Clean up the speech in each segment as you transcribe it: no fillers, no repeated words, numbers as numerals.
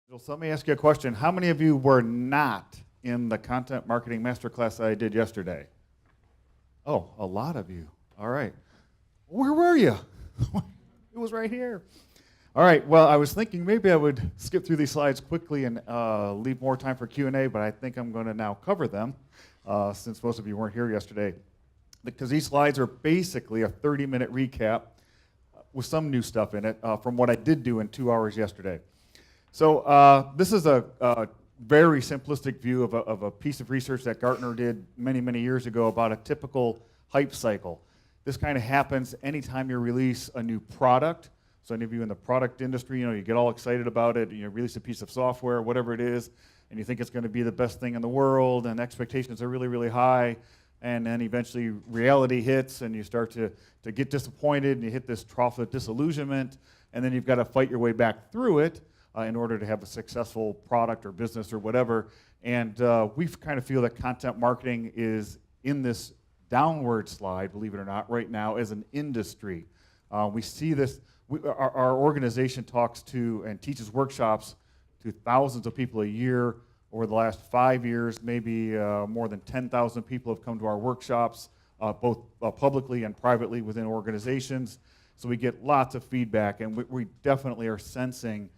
So let me ask you a question. How many of you were not in the content marketing masterclass that I did yesterday? Oh, a lot of you. All right. Where were you? It was right here. All right. Well, I was thinking maybe I would skip through these slides quickly and leave more time for Q&A, but I think I'm going to now cover them since most of you weren't here yesterday. Because these slides are basically a 30-minute recap with some new stuff in it from what I did do in 2 hours yesterday. So this is a very simplistic view of a piece of research that Gartner did many, many years ago about a typical hype cycle. This kind of happens anytime you release a new product. So any of you in the product industry, you get all excited about it, and you release a piece of software, whatever it is, and you think it's going to be the best thing in the world, and expectations are really, really high, and then eventually reality hits, and you start to get disappointed, and you hit this trough of disillusionment, and then you've got to fight your way back through it in order to have a successful product or business or whatever. And we kind of feel that content marketing is in this downward slide, believe it or not, right now as an industry. We see this, our organization talks to and teaches workshops to thousands of people a year. Over the last 5 years, maybe more than 10,000 people have come to our workshops, both publicly and privately within organizations. So we get lots of feedback, and we definitely are sensing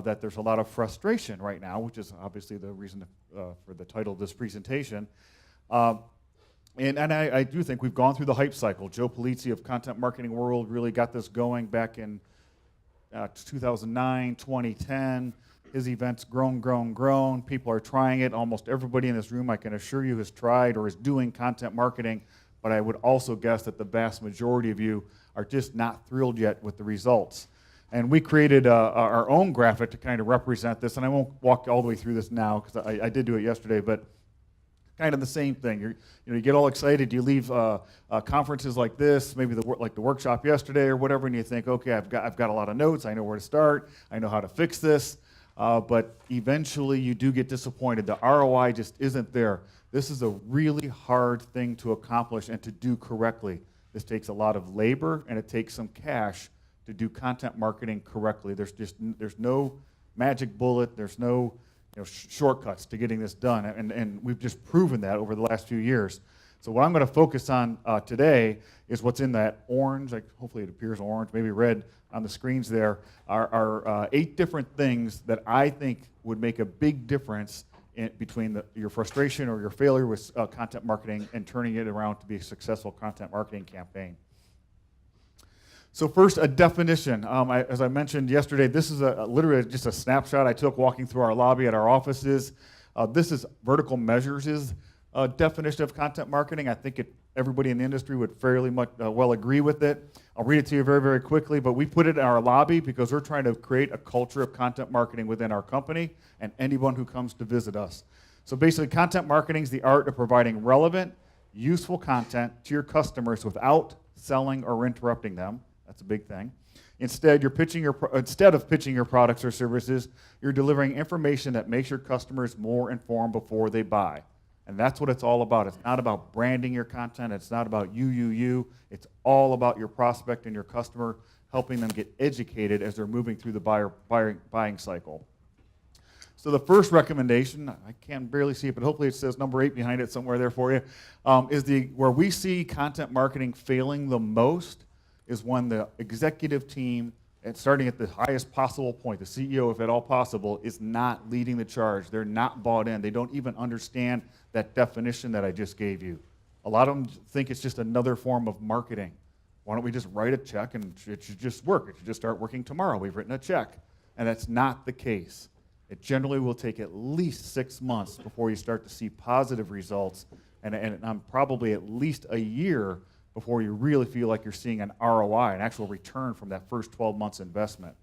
that there's a lot of frustration right now, which is obviously the reason for the title of this presentation. And I do think we've gone through the hype cycle. Joe Polizzi of Content Marketing World really got this going back in 2009, 2010. His event's grown. People are trying it. Almost everybody in this room, I can assure you, has tried or is doing content marketing, but I would also guess that the vast majority of you are just not thrilled yet with the results. And we created our own graphic to kind of represent this, and I won't walk all the way through this now because I did do it yesterday, but kind of the same thing. You get all excited, you leave conferences like this, maybe like the workshop yesterday or whatever, and you think, okay, I've got a lot of notes, I know where to start, I know how to fix this, but eventually you do get disappointed. The ROI just isn't there. This is a really hard thing to accomplish and to do correctly. This takes a lot of labor, and it takes some cash to do content marketing correctly. There's no magic bullet. There's no shortcuts to getting this done, and we've just proven that over the last few years. So what I'm going to focus on today is what's in that orange, like hopefully it appears orange, maybe red on the screens there, are 8 different things that I think would make a big difference between your frustration or your failure with content marketing and turning it around to be a successful content marketing campaign. So first, a definition. As I mentioned yesterday, this is literally just a snapshot I took walking through our lobby at our offices. This is Vertical Measures' definition of content marketing. I think everybody in the industry would fairly much well agree with it. I'll read it to you very, very quickly, but we put it in our lobby because we're trying to create a culture of content marketing within our company and anyone who comes to visit us. So basically, content marketing is the art of providing relevant, useful content to your customers without selling or interrupting them. That's a big thing. Instead of pitching your products or services, you're delivering information that makes your customers more informed before they buy. And that's what it's all about. It's not about branding your content. It's not about you. It's all about your prospect and your customer, helping them get educated as they're moving through the buying cycle. So the first recommendation, I can barely see it, but hopefully it says number 8 behind it somewhere there for you, is where we see content marketing failing the most is when the executive team, and starting at the highest possible point, the CEO, if at all possible, is not leading the charge. They're not bought in. They don't even understand that definition that I just gave you. A lot of them think it's just another form of marketing. Why don't we just write a check and it should just work? It should just start working tomorrow. We've written a check. And that's not the case. It generally will take at least 6 months before you start to see positive results, and probably at least a year before you really feel like you're seeing an ROI, an actual return from that first 12 months investment.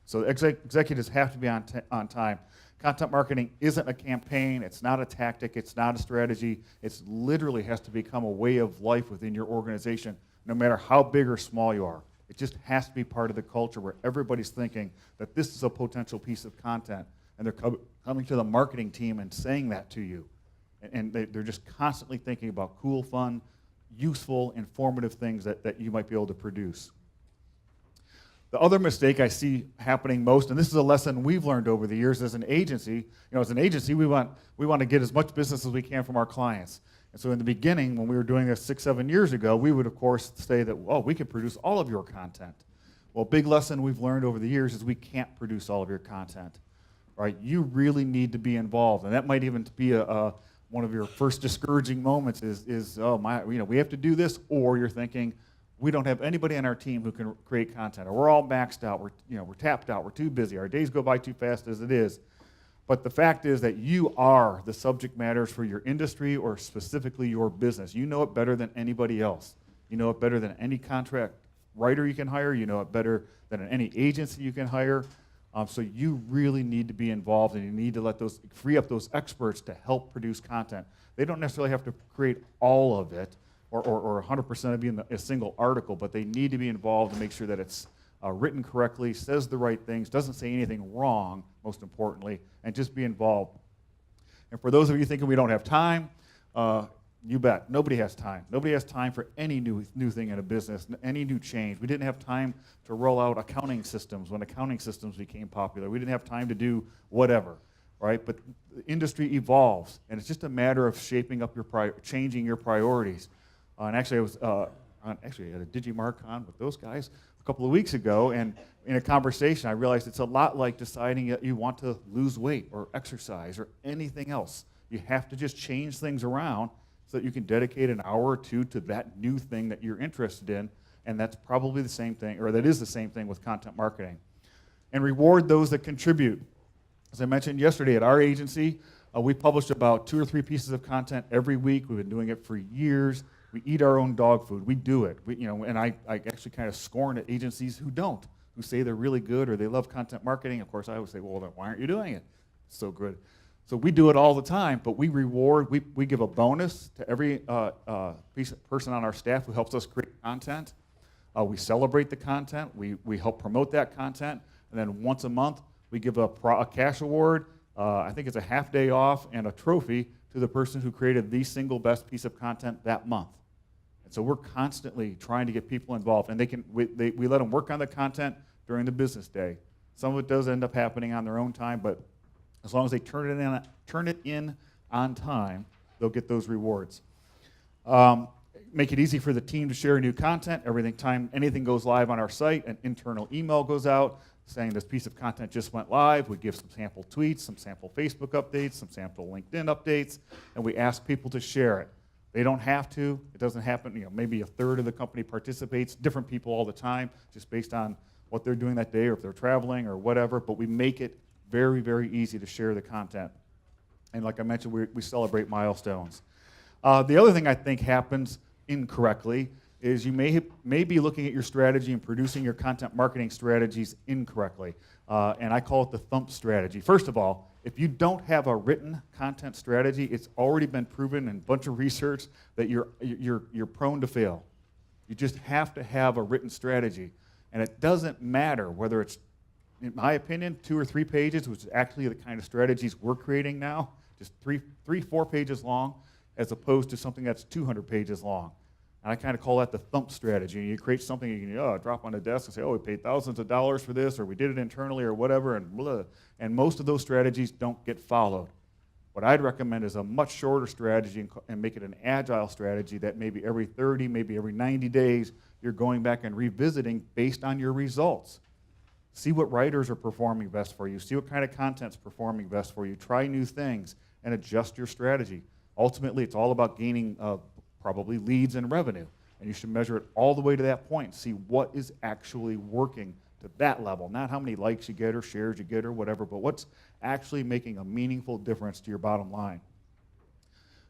So executives have to be on time. Content marketing isn't a campaign, it's not a tactic, it's not a strategy. It literally has to become a way of life within your organization, no matter how big or small you are. It just has to be part of the culture where everybody's thinking that this is a potential piece of content, and they're coming to the marketing team and saying that to you. And they're just constantly thinking about cool, fun, useful, informative things that you might be able to produce. The other mistake I see happening most, and this is a lesson we've learned over the years as an agency, we want to get as much business as we can from our clients. And so in the beginning, when we were doing this 6, 7 years ago, we would, of course, say that, oh, we can produce all of your content. Well, a big lesson we've learned over the years is we can't produce all of your content, right? You really need to be involved, and that might even be one of your first discouraging moments is we have to do this, or you're thinking, we don't have anybody on our team who can create content, or we're all maxed out, we're tapped out, we're too busy, our days go by too fast as it is. But the fact is that you are the subject matters for your industry or specifically your business. You know it better than anybody else. You know it better than any contract writer you can hire. You know it better than any agency you can hire. So you really need to be involved, and you need to free up those experts to help produce content. They don't necessarily have to create all of it or 100% of it in a single article, but they need to be involved to make sure that it's written correctly, says the right things, doesn't say anything wrong, most importantly, and just be involved. And for those of you thinking we don't have time, you bet. Nobody has time. Nobody has time for any new thing in a business, any new change. We didn't have time to roll out accounting systems when accounting systems became popular. We didn't have time to do whatever, right? But the industry evolves, and it's just a matter of shaping up changing your priorities. And actually, I was at a DigiMarCon with those guys a couple of weeks ago, and in a conversation, I realized it's a lot like deciding that you want to lose weight or exercise or anything else. You have to just change things around so that you can dedicate an hour or two to that new thing that you're interested in, and that's probably the same thing, or that is the same thing with content marketing. And reward those that contribute. As I mentioned yesterday at our agency, we published about 2 or 3 pieces of content every week. We've been doing it for years. We eat our own dog food. We do it. And I actually kind of scorn at agencies who don't, who say they're really good or they love content marketing. Of course, I always say, well, then why aren't you doing it? It's so good. So we do it all the time, but we reward, we give a bonus to every person on our staff who helps us create content. We celebrate the content. We help promote that content. And then once a month, we give a cash award. I think it's a half day off and a trophy to the person who created the single best piece of content that month. And so we're constantly trying to get people involved, and we let them work on the content during the business day. Some of it does end up happening on their own time, but as long as they turn it in on time, they'll get those rewards. Make it easy for the team to share new content. Anything goes live on our site, an internal email goes out saying this piece of content just went live. We give some sample tweets, some sample Facebook updates, some sample LinkedIn updates, and we ask people to share it. They don't have to. It doesn't happen. Maybe a third of the company participates, different people all the time, just based on what they're doing that day or if they're traveling or whatever, but we make it very, very easy to share the content. And like I mentioned, we celebrate milestones. The other thing I think happens incorrectly is you may be looking at your strategy and producing your content marketing strategies incorrectly. And I call it the thump strategy. First of all, if you don't have a written content strategy, it's already been proven in a bunch of research that you're prone to fail. You just have to have a written strategy. And it doesn't matter whether it's, in my opinion, 2 or 3 pages, which is actually the kind of strategies we're creating now, just 4 pages long, as opposed to something that's 200 pages long. And I kind of call that the thump strategy. You create something you can drop on the desk and say, oh, we paid thousands of dollars for this, or we did it internally, or whatever, and blah. And most of those strategies don't get followed. What I'd recommend is a much shorter strategy and make it an agile strategy that maybe every 30, maybe every 90 days, you're going back and revisiting based on your results. See what writers are performing best for you. See what kind of content's performing best for you. Try new things and adjust your strategy. Ultimately, it's all about gaining probably leads and revenue. And you should measure it all the way to that point and see what is actually working to that level. Not how many likes you get or shares you get or whatever, but what's actually making a meaningful difference to your bottom line.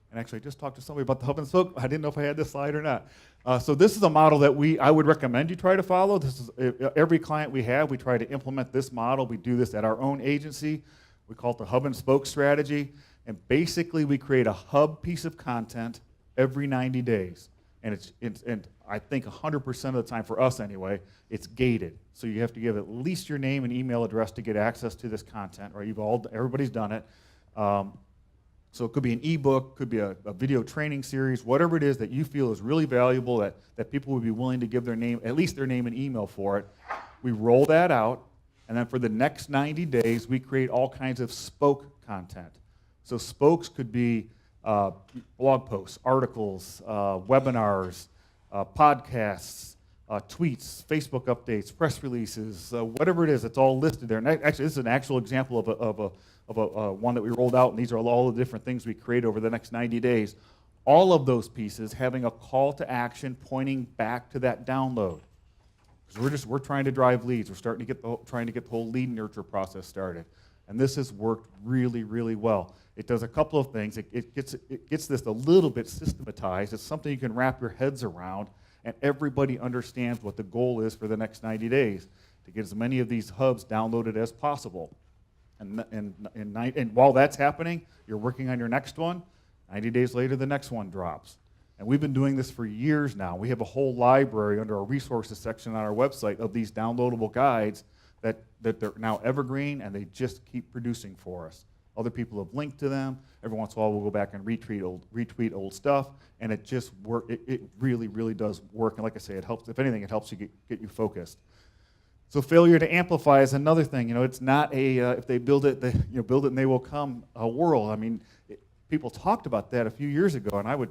And actually, I just talked to somebody about the hub and spoke. I didn't know if I had this slide or not. So this is a model that I would recommend you try to follow. This is every client we have, we try to implement this model. We do this at our own agency. We call it the hub and spoke strategy. And basically, we create a hub piece of content every 90 days. And I think 100% of the time, for us anyway, it's gated. So you have to give at least your name and email address to get access to this content, right? Everybody's done it. So it could be an ebook, could be a video training series, whatever it is that you feel is really valuable, that people would be willing to give their name, at least their name and email for it. We roll that out, and then for the next 90 days, we create all kinds of spoke content. So spokes could be blog posts, articles, webinars, podcasts, tweets, Facebook updates, press releases, whatever it is, it's all listed there. And actually, this is an actual example of a one that we rolled out, and these are all the different things we create over the next 90 days. All of those pieces having a call to action pointing back to that download. Because we're trying to drive leads. We're trying to get the whole lead nurture process started. And this has worked really, really well. It does a couple of things. It gets this a little bit systematized. It's something you can wrap your heads around, and everybody understands what the goal is for the next 90 days, to get as many of these hubs downloaded as possible. And while that's happening, you're working on your next one. 90 days later, the next one drops. And we've been doing this for years now. We have a whole library under our resources section on our website of these downloadable guides that they're now evergreen, and they just keep producing for us. Other people have linked to them. Every once in a while, we'll go back and retweet old stuff, and it just it really, really does work. And like I say, it helps. If anything, it helps you get you focused. So failure to amplify is another thing. It's not a if they build it, build it and they will come a world. I mean, people talked about that a few years ago, and I would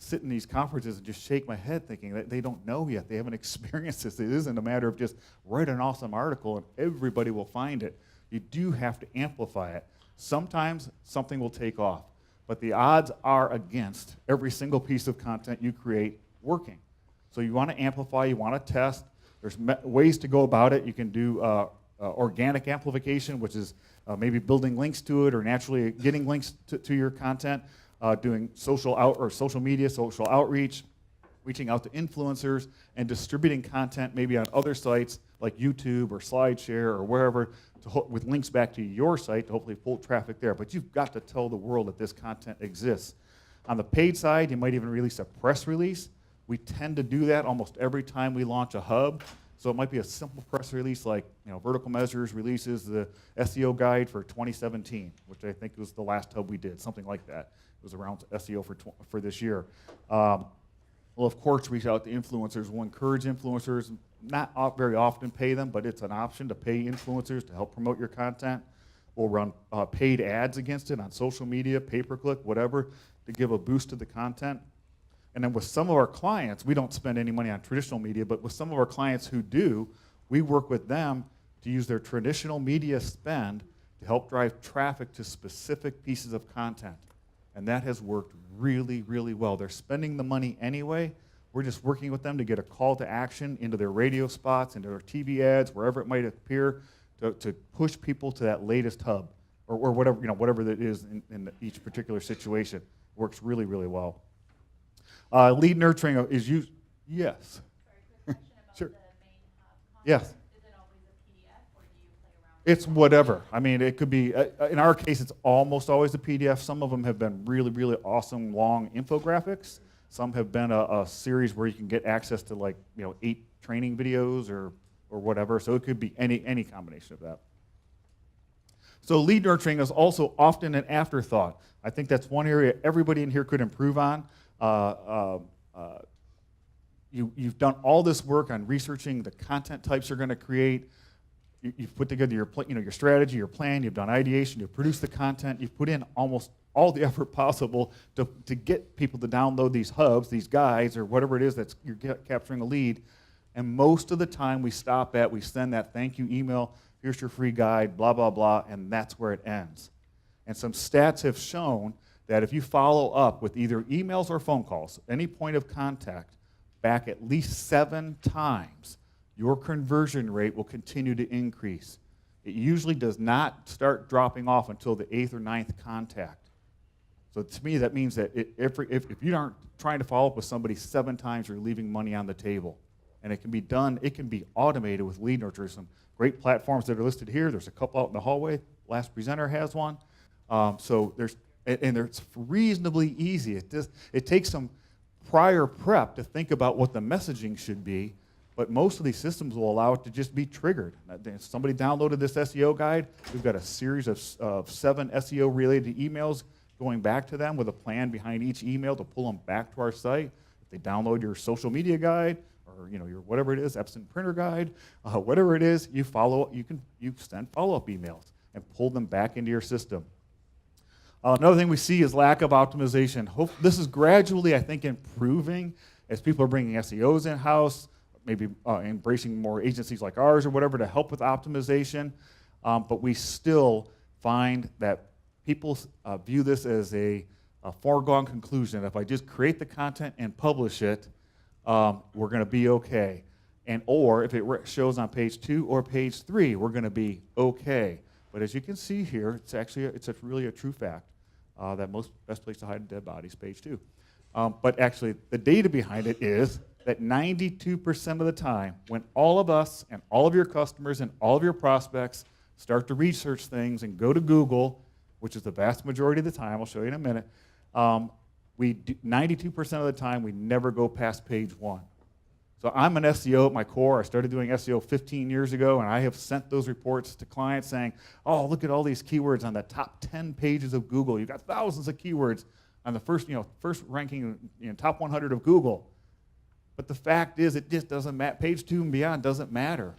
sit in these conferences and just shake my head thinking that they don't know yet. They haven't experienced this. It isn't a matter of just write an awesome article and everybody will find it. You do have to amplify it. Sometimes something will take off, but the odds are against every single piece of content you create working. So you want to amplify, you want to test. There's ways to go about it. You can do organic amplification, which is maybe building links to it or naturally getting links to your content. Doing social media, social outreach, reaching out to influencers, and distributing content maybe on other sites like YouTube or SlideShare or wherever with links back to your site to hopefully pull traffic there. But you've got to tell the world that this content exists. On the paid side, you might even release a press release. We tend to do that almost every time we launch a hub. So it might be a simple press release like, Vertical Measures releases the SEO guide for 2017, which I think was the last hub we did, something like that. It was around SEO for this year. We'll, of course, reach out to influencers. We'll encourage influencers, not very often pay them, but it's an option to pay influencers to help promote your content. We'll run paid ads against it on social media, pay-per-click, whatever, to give a boost to the content. And then with some of our clients, we don't spend any money on traditional media, but with some of our clients who do, we work with them to use their traditional media spend to help drive traffic to specific pieces of content. And that has worked really, really well. They're spending the money anyway. We're just working with them to get a call to action into their radio spots, into their TV ads, wherever it might appear, to push people to that latest hub or whatever that is in each particular situation. Works really, really well. Lead nurturing is used. Yes. Sorry, quick question about Sure. the main hub content. Yes. Is it always a PDF, or do you play around with It's whatever. I mean, it could be, in our case, it's almost always a PDF. Some of them have been really, really awesome, long infographics. Some have been a series where you can get access to 8 training videos or whatever. So it could be any combination of that. So lead nurturing is also often an afterthought. I think that's one area everybody in here could improve on. You've done all this work on researching the content types you're going to create. You've put together your strategy, your plan. You've done ideation. You've produced the content. You've put in almost all the effort possible to get people to download these hubs, these guides, or whatever it is that's you're capturing a lead. And most of the time we send that thank you email, here's your free guide, blah, blah, blah, and that's where it ends. And some stats have shown that if you follow up with either emails or phone calls, any point of contact, back at least 7 times, your conversion rate will continue to increase. It usually does not start dropping off until the 8th or 9th contact. So to me, that means that if you aren't trying to follow up with somebody 7 times, you're leaving money on the table. And it can be done, it can be automated with lead nurture. Some great platforms that are listed here. There's a couple out in the hallway. Last presenter has one. So it's reasonably easy. It takes some prior prep to think about what the messaging should be, but most of these systems will allow it to just be triggered. If somebody downloaded this SEO guide, we've got a series of 7 SEO-related emails going back to them with a plan behind each email to pull them back to our site. If they download your social media guide or your whatever it is, Epson printer guide, whatever it is, you send follow-up emails and pull them back into your system. Another thing we see is lack of optimization. This is gradually, I think, improving as people are bringing SEOs in-house, maybe embracing more agencies like ours or whatever to help with optimization. But we still find that people view this as a foregone conclusion. If I just create the content and publish it, we're going to be okay. Or if it shows on page 2 or page 3, we're going to be okay. But as you can see here, it's really a true fact that best place to hide a dead body is page 2. But actually, the data behind it is that 92% of the time, when all of us and all of your customers and all of your prospects start to research things and go to Google, which is the vast majority of the time, I'll show you in a minute, 92% of the time, we never go past page 1. So I'm an SEO at my core. I started doing SEO 15 years ago, and I have sent those reports to clients saying, oh, look at all these keywords on the top 10 pages of Google. You've got thousands of keywords on the first ranking, top 100 of Google. But the fact is, it just doesn't matter. Page 2 and beyond doesn't matter.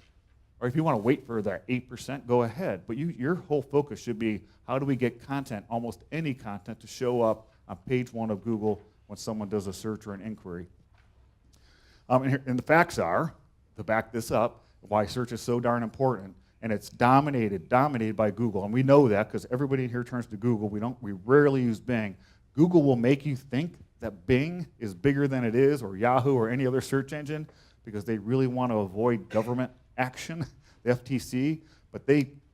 Or if you want to wait for that 8%, go ahead. But your whole focus should be, how do we get content, almost any content, to show up on page 1 of Google when someone does a search or an inquiry. And the facts are, to back this up, why search is so darn important, and it's dominated by Google. And we know that because everybody here turns to Google. We rarely use Bing. Google will make you think that Bing is bigger than it is, or Yahoo, or any other search engine, because they really want to avoid government action, the FTC. But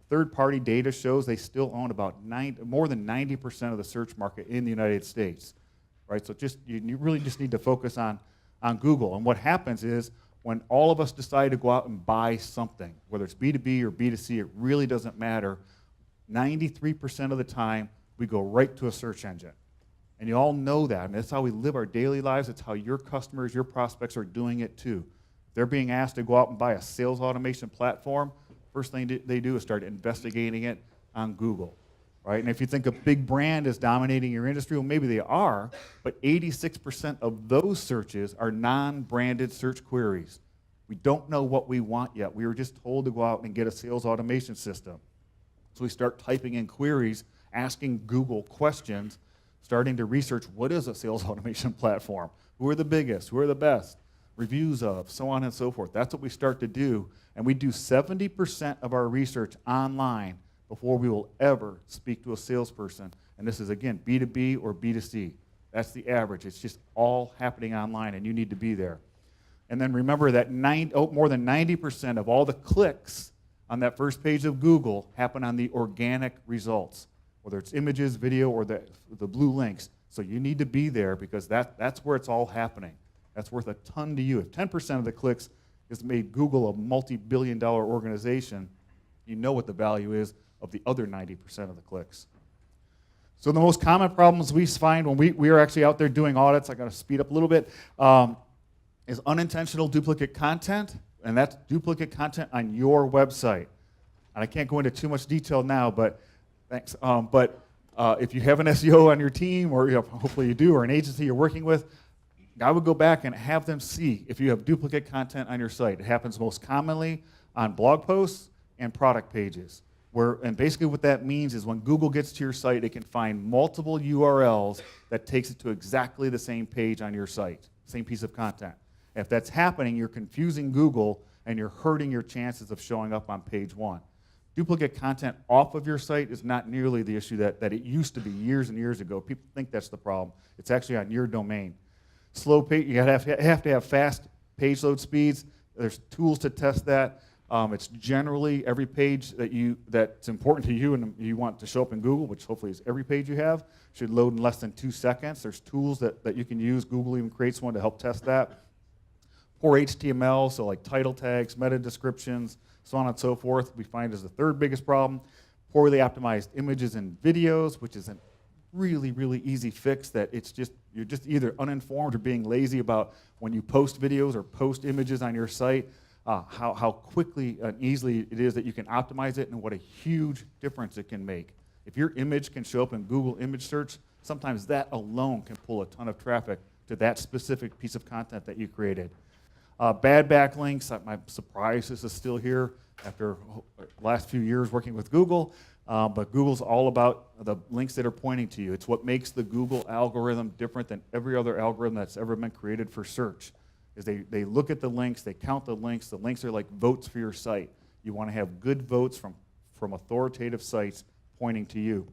third-party data shows they still own about more than 90% of the search market in the United States. Right? So you really just need to focus on Google. And what happens is, when all of us decide to go out and buy something, whether it's B2B or B2C, it really doesn't matter. 93% of the time, we go right to a search engine. And you all know that, and that's how we live our daily lives. It's how your customers, your prospects are doing it too. If they're being asked to go out and buy a sales automation platform, first thing they do is start investigating it on Google. Right? And if you think a big brand is dominating your industry, well, maybe they are, but 86% of those searches are non-branded search queries. We don't know what we want yet. We were just told to go out and get a sales automation system. So we start typing in queries, asking Google questions, starting to research what is a sales automation platform, who are the biggest, who are the best, reviews of, so on and so forth. That's what we start to do, and we do 70% of our research online before we will ever speak to a salesperson. And this is, again, B2B or B2C. That's the average. It's just all happening online, and you need to be there. And then remember that more than 90% of all the clicks on that first page of Google happen on the organic results, whether it's images, video, or the blue links. So you need to be there, because that's where it's all happening. That's worth a ton to you. If 10% of the clicks has made Google a multi-billion-dollar organization, you know what the value is of the other 90% of the clicks. So the most common problems we find when we are actually out there doing audits, I got to speed up a little bit, is unintentional duplicate content, and that's duplicate content on your website. And I can't go into too much detail now, but thanks. If you have an SEO on your team, or hopefully you do, or an agency you're working with, I would go back and have them see if you have duplicate content on your site. It happens most commonly on blog posts and product pages. And basically what that means is, when Google gets to your site, it can find multiple URLs that takes it to exactly the same page on your site, same piece of content. If that's happening, you're confusing Google, and you're hurting your chances of showing up on page 1. Duplicate content off of your site is not nearly the issue that it used to be years and years ago. People think that's the problem. It's actually on your domain. Slow page, you have to have fast page load speeds. There's tools to test that. It's generally every page that's important to you and you want to show up in Google, which hopefully is every page you have, should load in less than 2 seconds. There's tools that you can use. Google even creates one to help test that. Poor HTML, so like title tags, meta descriptions, so on and so forth, we find is the third biggest problem. Poorly optimized images and videos, which is a really, really easy fix that you're just either uninformed or being lazy about when you post videos or post images on your site, how quickly and easily it is that you can optimize it, and what a huge difference it can make. If your image can show up in Google image search, sometimes that alone can pull a ton of traffic to that specific piece of content that you created. Bad backlinks, I'm surprised this is still here after the last few years working with Google, but Google's all about the links that are pointing to you. It's what makes the Google algorithm different than every other algorithm that's ever been created for search. Is they look at the links, they count the links are like votes for your site. You want to have good votes from authoritative sites pointing to you.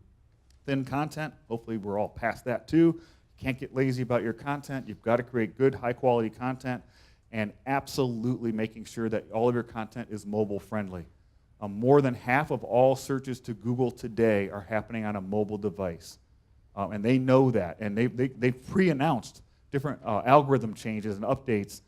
Thin content, hopefully we're all past that too. You can't get lazy about your content. You've got to create good, high quality content, and absolutely making sure that all of your content is mobile friendly. More than half of all searches to Google today are happening on a mobile device. And they know that, and they've pre-announced different algorithm changes and updates,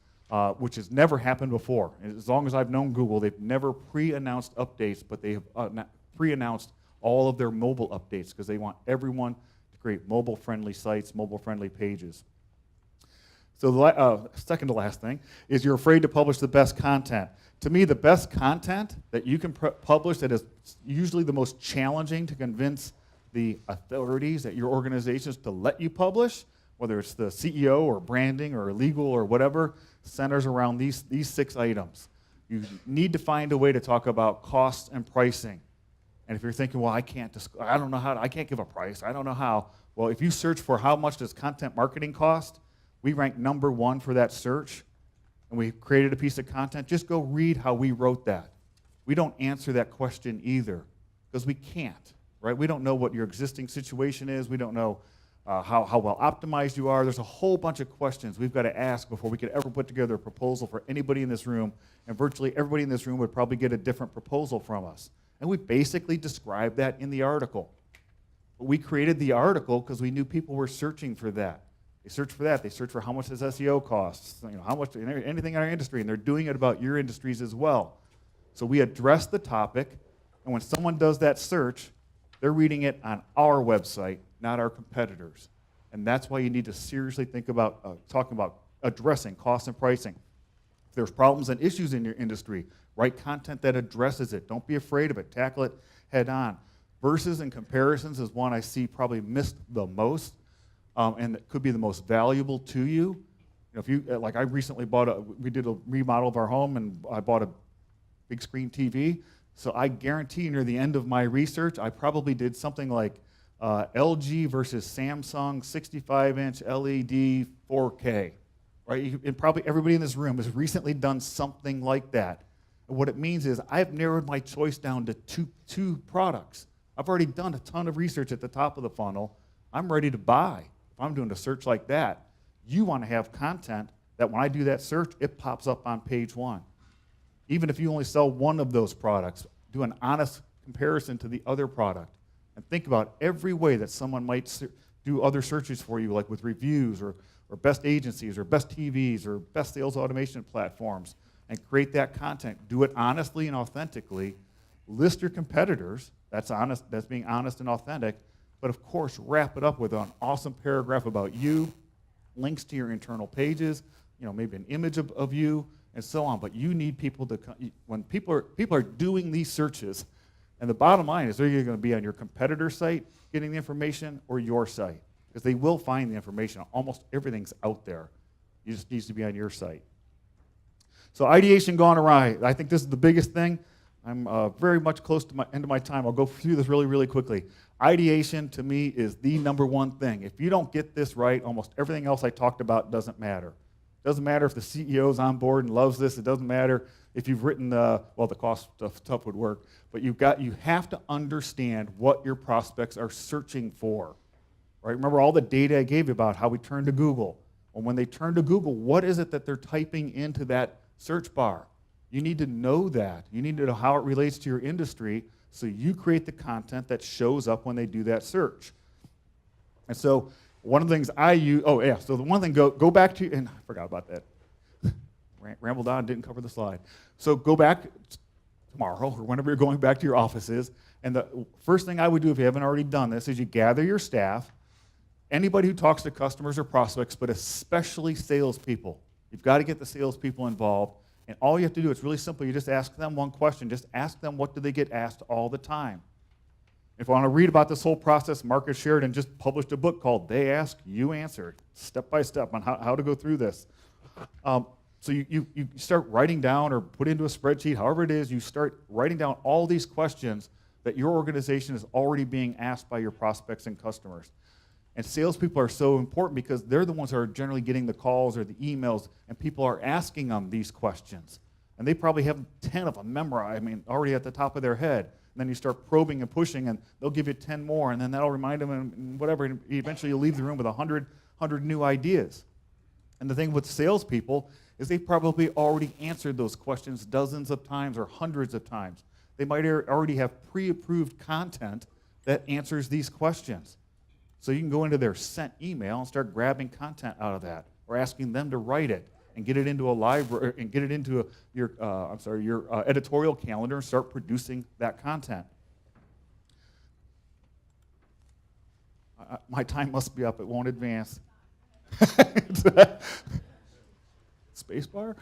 which has never happened before. And as long as I've known Google, they've never pre-announced updates, but they have pre-announced all of their mobile updates because they want everyone to create mobile-friendly sites, mobile-friendly pages. So the second to last thing is you're afraid to publish the best content. To me, the best content that you can publish that is usually the most challenging to convince the authorities at your organizations to let you publish, whether it's the CEO or branding or legal or whatever, centers around these 6 items. You need to find a way to talk about cost and pricing. And if you're thinking, well, I can't give a price, I don't know how. Well, if you search for how much does content marketing cost, we rank number 1 for that search, and we created a piece of content. Just go read how we wrote that. We don't answer that question either, because we can't, right? We don't know what your existing situation is. We don't know how well optimized you are. There's a whole bunch of questions we've got to ask before we could ever put together a proposal for anybody in this room, and virtually everybody in this room would probably get a different proposal from us. And we basically described that in the article. But we created the article because we knew people were searching for that. They search for that. They search for how much does SEO cost, how much, anything in our industry, and they're doing it about your industries as well. So we address the topic, and when someone does that search, they're reading it on our website, not our competitors. And that's why you need to seriously think about talking about addressing cost and pricing. If there's problems and issues in your industry, write content that addresses it. Don't be afraid of it. Tackle it head on. Versus and comparisons is one I see probably missed the most, and that could be the most valuable to you. If you, like I recently we did a remodel of our home, and I bought a big screen TV. So I guarantee near the end of my research, I probably did something like LG versus Samsung 65-inch LED 4K, right? And probably everybody in this room has recently done something like that. And what it means is I've narrowed my choice down to two products. I've already done a ton of research at the top of the funnel. I'm ready to buy. If I'm doing a search like that, you want to have content that when I do that search, it pops up on page 1. Even if you only sell one of those products, do an honest comparison to the other product. And think about every way that someone might do other searches for you, like with reviews or best agencies or best TVs or best sales automation platforms, and create that content. Do it honestly and authentically. List your competitors. That's honest. That's being honest and authentic. But of course, wrap it up with an awesome paragraph about you, links to your internal pages, maybe an image of you, and so on. But you need people to, when people are doing these searches, and the bottom line is they're either going to be on your competitor site getting the information or your site, because they will find the information. Almost everything's out there. It just needs to be on your site. So ideation gone awry. I think this is the biggest thing. I'm very much close to my end of my time. I'll go through this really, really quickly. Ideation, to me, is the number one thing. If you don't get this right, almost everything else I talked about doesn't matter. It doesn't matter if the CEO's on board and loves this. It doesn't matter if you've written the cost stuff would work. But you have to understand what your prospects are searching for. Right? Remember all the data I gave you about how we turn to Google. Well, when they turn to Google, what is it that they're typing into that search bar? You need to know that. You need to know how it relates to your industry, so you create the content that shows up when they do that search. And so one of the things I use, so the one thing, go back to, and I forgot about that. Rambled on, didn't cover the slide. So go back tomorrow or whenever you're going back to your offices, and the first thing I would do if you haven't already done this is you gather your staff, anybody who talks to customers or prospects, but especially salespeople. You've got to get the salespeople involved. And all you have to do, it's really simple. You just ask them one question. Just ask them, what do they get asked all the time? If you want to read about this whole process, Marcus Sheridan just published a book called They Ask, You Answer, step by step on how to go through this. So you start writing down or put into a spreadsheet, however it is, you start writing down all these questions that your organization is already being asked by your prospects and customers. And salespeople are so important because they're the ones who are generally getting the calls or the emails, and people are asking them these questions. And they probably have 10 of them memorized, already at the top of their head. And then you start probing and pushing, and they'll give you 10 more, and then that'll remind them, and whatever, and eventually you'll leave the room with 100 new ideas. And the thing with salespeople is they probably already answered those questions dozens of times or hundreds of times. They might already have pre-approved content that answers these questions. So you can go into their sent email and start grabbing content out of that, or asking them to write it and get it into a library and get it into your editorial calendar and start producing that content. My time must be up. It won't advance. Spacebar?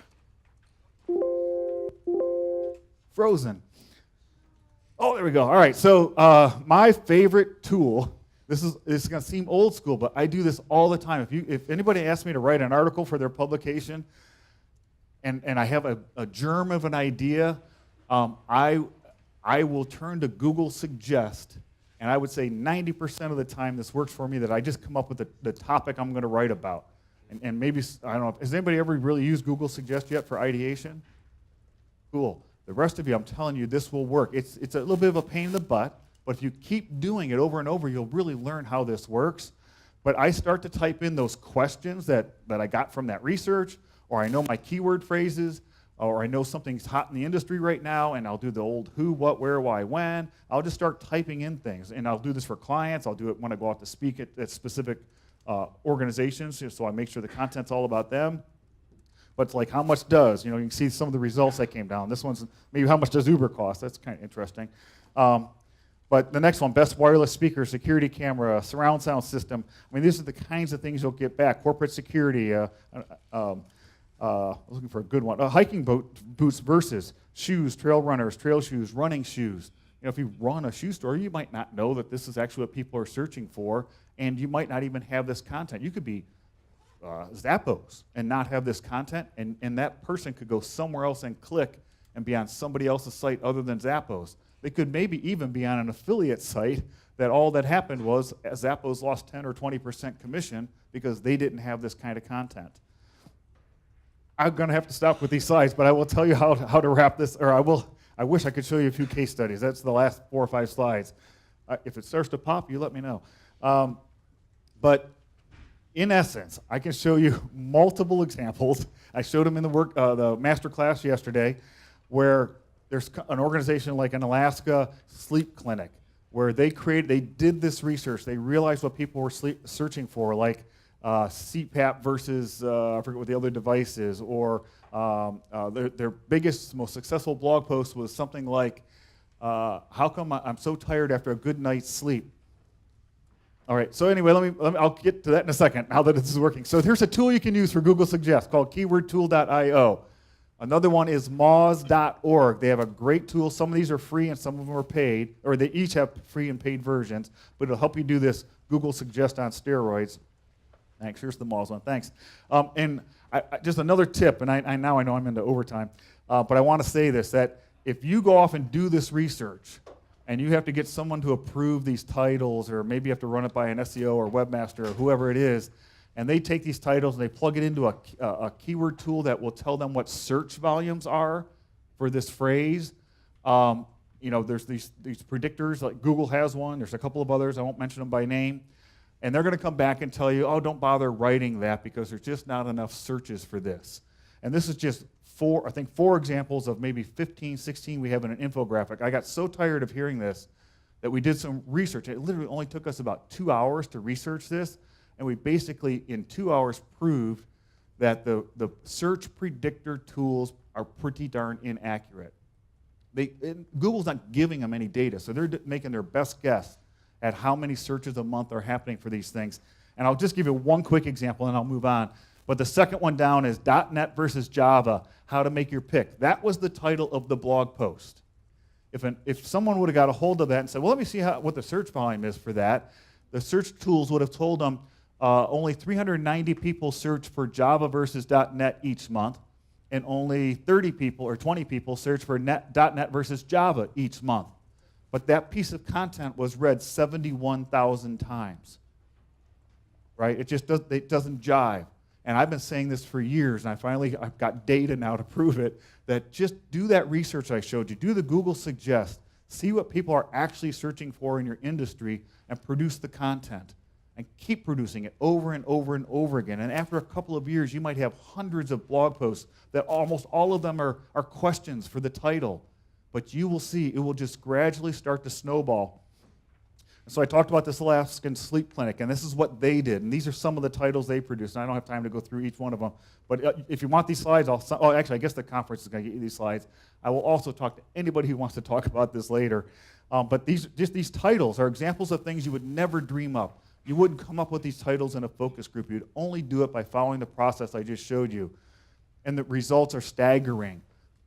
Frozen. Oh, there we go. All right. So my favorite tool. This is going to seem old school, but I do this all the time. If anybody asks me to write an article for their publication, and I have a germ of an idea, I will turn to Google Suggest, and I would say 90% of the time this works for me, that I just come up with the topic I'm going to write about. And maybe, I don't know, has anybody ever really used Google Suggest yet for ideation? Cool. The rest of you, I'm telling you, this will work. It's a little bit of a pain in the butt, but if you keep doing it over and over, you'll really learn how this works. But I start to type in those questions that I got from that research, or I know my keyword phrases, or I know something's hot in the industry right now, and I'll do the old who, what, where, why, when. I'll just start typing in things, and I'll do this for clients. I'll do it when I go out to speak at specific organizations, so I make sure the content's all about them. But it's like, how much does? You can see some of the results that came down. This one's maybe how much does Uber cost? That's kind of interesting. But the next one, best wireless speaker, security camera, surround sound system. These are the kinds of things you'll get back. Corporate security, I was looking for a good one. Hiking boots versus shoes, trail runners, trail shoes, running shoes. If you run a shoe store, you might not know that this is actually what people are searching for, and you might not even have this content. You could be Zappos and not have this content, and that person could go somewhere else and click and be on somebody else's site other than Zappos. They could maybe even be on an affiliate site that all that happened was Zappos lost 10 or 20% commission because they didn't have this kind of content. I'm going to have to stop with these slides, but I will tell you how to wrap this, or I wish I could show you a few case studies. That's the last 4 or 5 slides. If it starts to pop, you let me know. But in essence, I can show you multiple examples. I showed them in the master class yesterday, where there's an organization like an Alaska sleep clinic where they did this research. They realized what people were searching for, like CPAP versus, I forget what the other device is, or their biggest, most successful blog post was something like, how come I'm so tired after a good night's sleep? All right, so anyway, I'll get to that in a second, now that this is working. So here's a tool you can use for Google Suggest called keywordtool.io. Another one is moz.org. They have a great tool. Some of these are free and some of them are paid, or they each have free and paid versions, but it'll help you do this Google Suggest on steroids. Thanks. Here's the Moz one. Thanks. And just another tip, and I know I'm into overtime, but I want to say this, that if you go off and do this research, and you have to get someone to approve these titles, or maybe you have to run it by an SEO or webmaster or whoever it is, and they take these titles and they plug it into a keyword tool that will tell them what search volumes are for this phrase. There's these predictors, like Google has one. There's a couple of others. I won't mention them by name. And they're going to come back and tell you, oh, don't bother writing that because there's just not enough searches for this. And this is just 4 examples of maybe 15, 16 we have in an infographic. I got so tired of hearing this that we did some research. It literally only took us about 2 hours to research this. And we basically, in 2 hours, proved that the search predictor tools are pretty darn inaccurate. Google's not giving them any data, so they're making their best guess at how many searches a month are happening for these things. And I'll just give you one quick example, and I'll move on. But the second one down is .NET versus Java, how to make your pick. That was the title of the blog post. If someone would have got a hold of that and said, well, let me see what the search volume is for that, the search tools would have told them only 390 people search for Java versus .NET each month, and only 30 people or 20 people search for .NET versus Java each month. But that piece of content was read 71,000 times, right? It doesn't jive. And I've been saying this for years, and I've got data now to prove it, that just do that research I showed you. Do the Google Suggest. See what people are actually searching for in your industry and produce the content. And keep producing it over and over and over again. And after a couple of years, you might have hundreds of blog posts that almost all of them are questions for the title. But you will see it will just gradually start to snowball. So I talked about this Alaskan sleep clinic, and this is what they did. And these are some of the titles they produced. And I don't have time to go through each one of them. But if you want these slides, actually, I guess the conference is going to get you these slides. I will also talk to anybody who wants to talk about this later. But these titles are examples of things you would never dream up. You wouldn't come up with these titles in a focus group. You'd only do it by following the process I just showed you. And the results are staggering.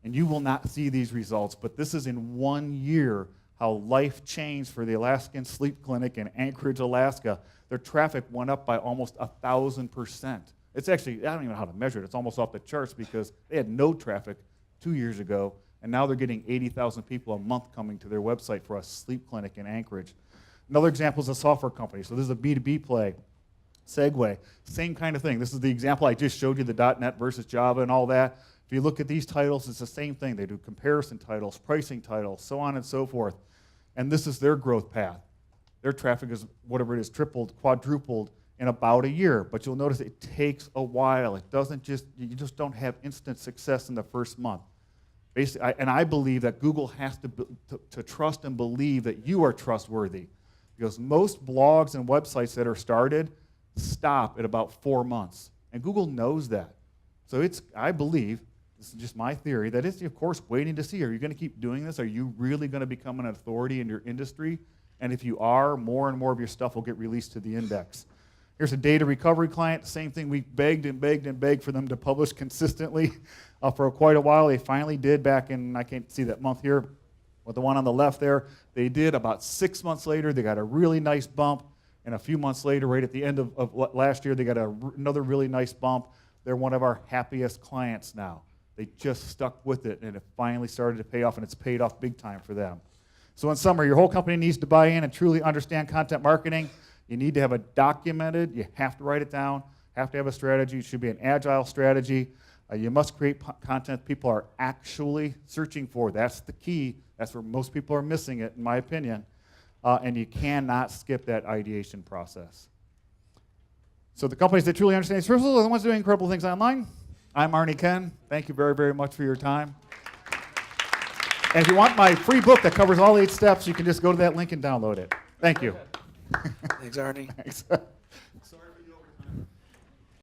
And you will not see these results. But this is in 1 year how life changed for the Alaskan Sleep Clinic in Anchorage, Alaska. Their traffic went up by almost 1,000%. It's actually, I don't even know how to measure it. It's almost off the charts because they had no traffic 2 years ago. And now they're getting 80,000 people a month coming to their website for a sleep clinic in Anchorage. Another example is a software company. So this is a B2B play. Segway, same kind of thing. This is the example I just showed you, the .NET versus Java and all that. If you look at these titles, it's the same thing. They do comparison titles, pricing titles, so on and so forth. And this is their growth path. Their traffic is, whatever it is, tripled, quadrupled in about a year. But you'll notice it takes a while. It doesn't just, you just don't have instant success in the first month. Basically, and I believe that Google has to trust and believe that you are trustworthy. Because most blogs and websites that are started stop at about 4 months. And Google knows that. So I believe, this is just my theory, that it's, of course, waiting to see, are you going to keep doing this? Are you really going to become an authority in your industry? And if you are, more and more of your stuff will get released to the index. Here's a data recovery client. Same thing. We begged and begged and begged for them to publish consistently for quite a while. They finally did back in, I can't see that month here, with the one on the left there. They did. About 6 months later, they got a really nice bump. And a few months later, right at the end of last year, they got another really nice bump. They're one of our happiest clients now. They just stuck with it, and it finally started to pay off, and it's paid off big time for them. So in summary, your whole company needs to buy in and truly understand content marketing. You need to have it documented. You have to write it down. Have to have a strategy. It should be an agile strategy. You must create content people are actually searching for. That's the key. That's where most people are missing it, in my opinion. And you cannot skip that ideation process. So the companies that truly understand these principles are the ones doing incredible things online. I'm Arnie Kuenn. Thank you very, very much for your time. And if you want my free book that covers all 8 steps, you can just go to that link and download it. Thank you. Thanks, Arnie. Thanks. Sorry.